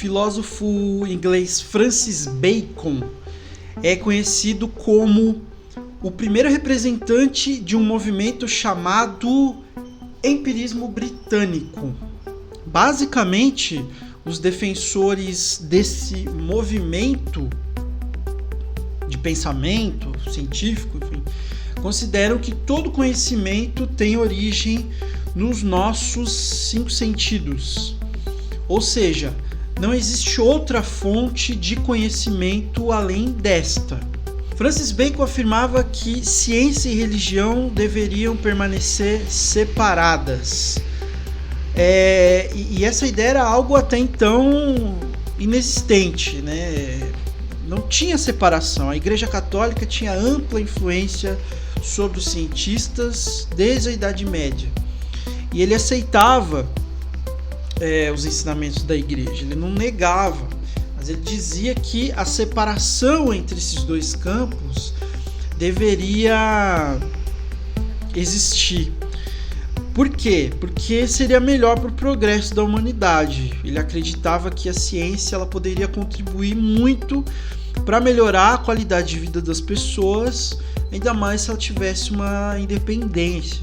filósofo inglês Francis Bacon é conhecido como o primeiro representante de um movimento chamado empirismo britânico. Basicamente, os defensores desse movimento de pensamento científico, enfim, consideram que todo conhecimento tem origem nos nossos 5 sentidos. Ou seja, não existe outra fonte de conhecimento além desta. Francis Bacon afirmava que ciência e religião deveriam permanecer separadas. E essa ideia era algo até então inexistente, né? Não tinha separação. A Igreja Católica tinha ampla influência sobre os cientistas desde a Idade Média. E ele aceitava os ensinamentos da Igreja, ele não negava, mas ele dizia que a separação entre esses dois campos deveria existir. Por quê? Porque seria melhor para o progresso da humanidade. Ele acreditava que a ciência ela poderia contribuir muito para melhorar a qualidade de vida das pessoas, ainda mais se ela tivesse uma independência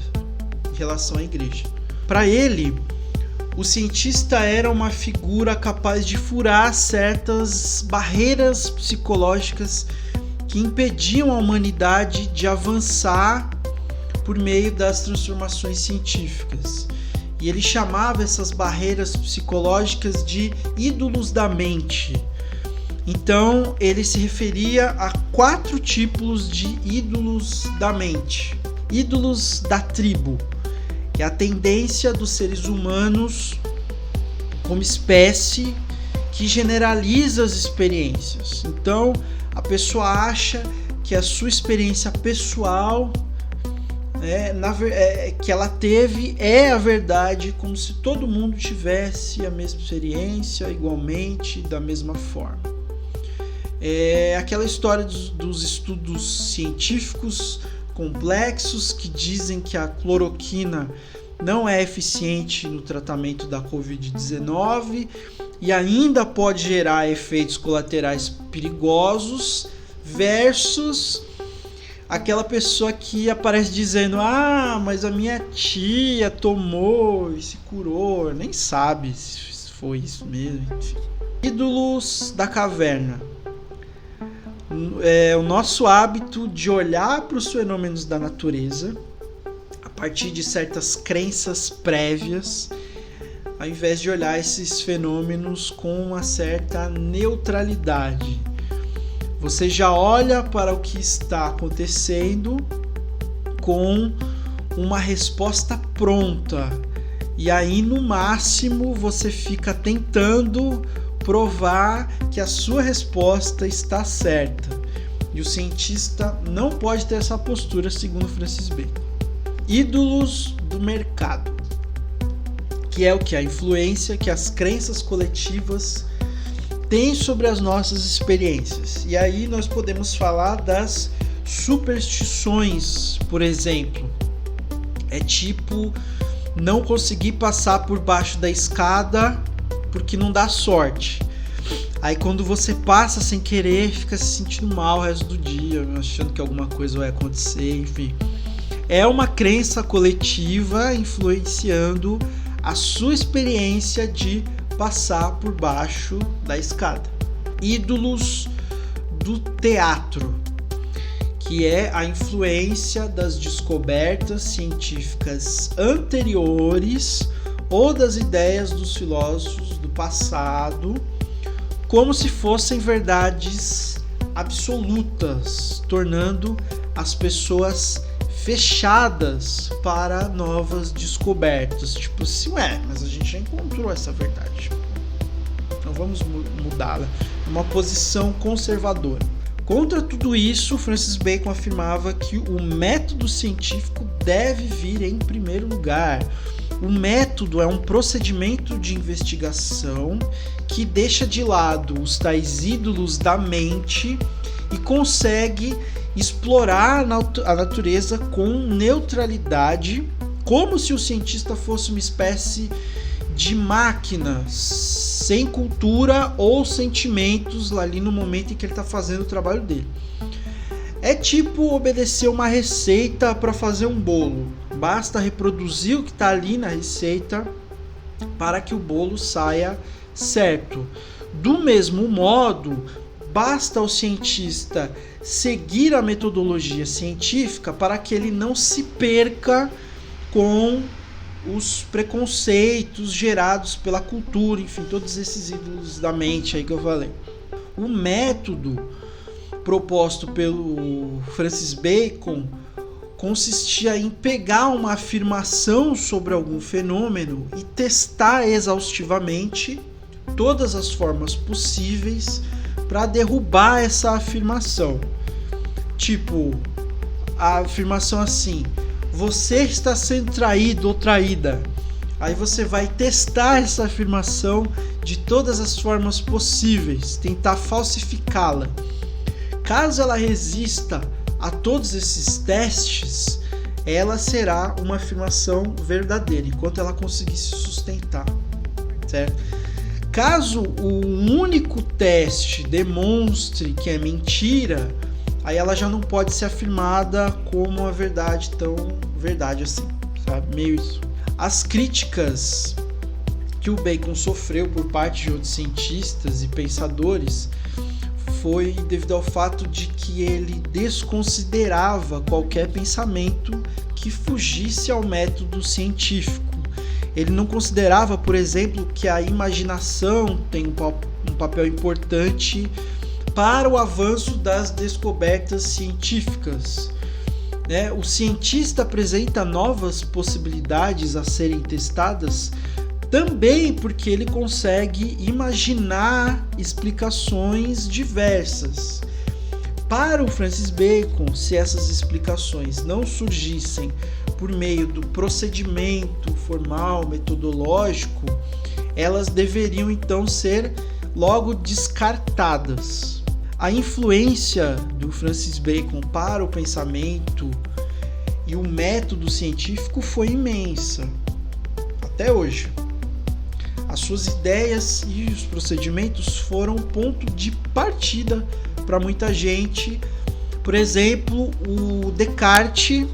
em relação à igreja. Para ele, o cientista era uma figura capaz de furar certas barreiras psicológicas que impediam a humanidade de avançar por meio das transformações científicas. E ele chamava essas barreiras psicológicas de ídolos da mente. Então, ele se referia a 4 tipos de ídolos da mente. Ídolos da tribo, que é a tendência dos seres humanos como espécie que generaliza as experiências. Então, a pessoa acha que a sua experiência pessoal que ela teve é a verdade, como se todo mundo tivesse a mesma experiência, igualmente, da mesma forma. É aquela história dos estudos científicos complexos que dizem que a cloroquina não é eficiente no tratamento da Covid-19 e ainda pode gerar efeitos colaterais perigosos, versus aquela pessoa que aparece dizendo: mas a minha tia tomou e se curou, nem sabe se foi isso mesmo. Enfim. Ídolos da caverna. É o nosso hábito de olhar para os fenômenos da natureza a partir de certas crenças prévias, ao invés de olhar esses fenômenos com uma certa neutralidade. Você já olha para o que está acontecendo com uma resposta pronta. E aí, no máximo, você fica tentando provar que a sua resposta está certa. E o cientista não pode ter essa postura, segundo Francis Bacon. Ídolos do mercado, que é o que? A influência que as crenças coletivas têm sobre as nossas experiências. E aí nós podemos falar das superstições, por exemplo. É tipo não conseguir passar por baixo da escada porque não dá sorte. Aí quando você passa sem querer, fica se sentindo mal o resto do dia, achando que alguma coisa vai acontecer, enfim. É uma crença coletiva influenciando a sua experiência de passar por baixo da escada. Ídolos do teatro, que é a influência das descobertas científicas anteriores ou das ideias dos filósofos do passado, como se fossem verdades absolutas, tornando as pessoas fechadas para novas descobertas. Tipo assim, mas a gente já encontrou essa verdade, então vamos mudá-la. É uma posição conservadora. Contra tudo isso, Francis Bacon afirmava que o método científico deve vir em primeiro lugar. O método é um procedimento de investigação que deixa de lado os tais ídolos da mente e consegue explorar a natureza com neutralidade, como se o cientista fosse uma espécie de máquina sem cultura ou sentimentos ali no momento em que ele está fazendo o trabalho dele. É tipo obedecer uma receita para fazer um bolo. Basta reproduzir o que está ali na receita para que o bolo saia certo. Do mesmo modo, basta o cientista seguir a metodologia científica para que ele não se perca com os preconceitos gerados pela cultura, enfim, todos esses ídolos da mente aí que eu falei. O método proposto pelo Francis Bacon consistia em pegar uma afirmação sobre algum fenômeno e testar exaustivamente todas as formas possíveis para derrubar essa afirmação. Tipo, a afirmação assim: você está sendo traído ou traída. Aí você vai testar essa afirmação de todas as formas possíveis, tentar falsificá-la. Caso ela resista a todos esses testes, ela será uma afirmação verdadeira, enquanto ela conseguir se sustentar, certo? Caso o único teste demonstre que é mentira, aí ela já não pode ser afirmada como uma verdade tão verdade assim, sabe? Meio isso. As críticas que o Bacon sofreu por parte de outros cientistas e pensadores foi devido ao fato de que ele desconsiderava qualquer pensamento que fugisse ao método científico. Ele não considerava, por exemplo, que a imaginação tem um papel importante para o avanço das descobertas científicas. O cientista apresenta novas possibilidades a serem testadas também porque ele consegue imaginar explicações diversas. Para o Francis Bacon, se essas explicações não surgissem por meio do procedimento formal, metodológico, elas deveriam então ser logo descartadas. A influência do Francis Bacon para o pensamento e o método científico foi imensa, até hoje. As suas ideias e os procedimentos foram um ponto de partida para muita gente. Por exemplo, o Descartes,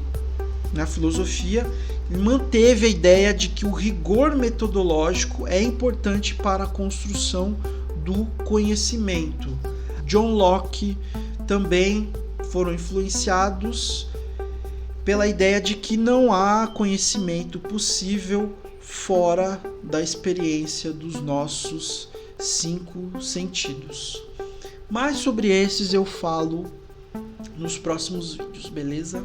na filosofia, manteve a ideia de que o rigor metodológico é importante para a construção do conhecimento. John Locke também foram influenciados pela ideia de que não há conhecimento possível fora da experiência dos nossos 5 sentidos. Mas sobre esses eu falo nos próximos vídeos, beleza?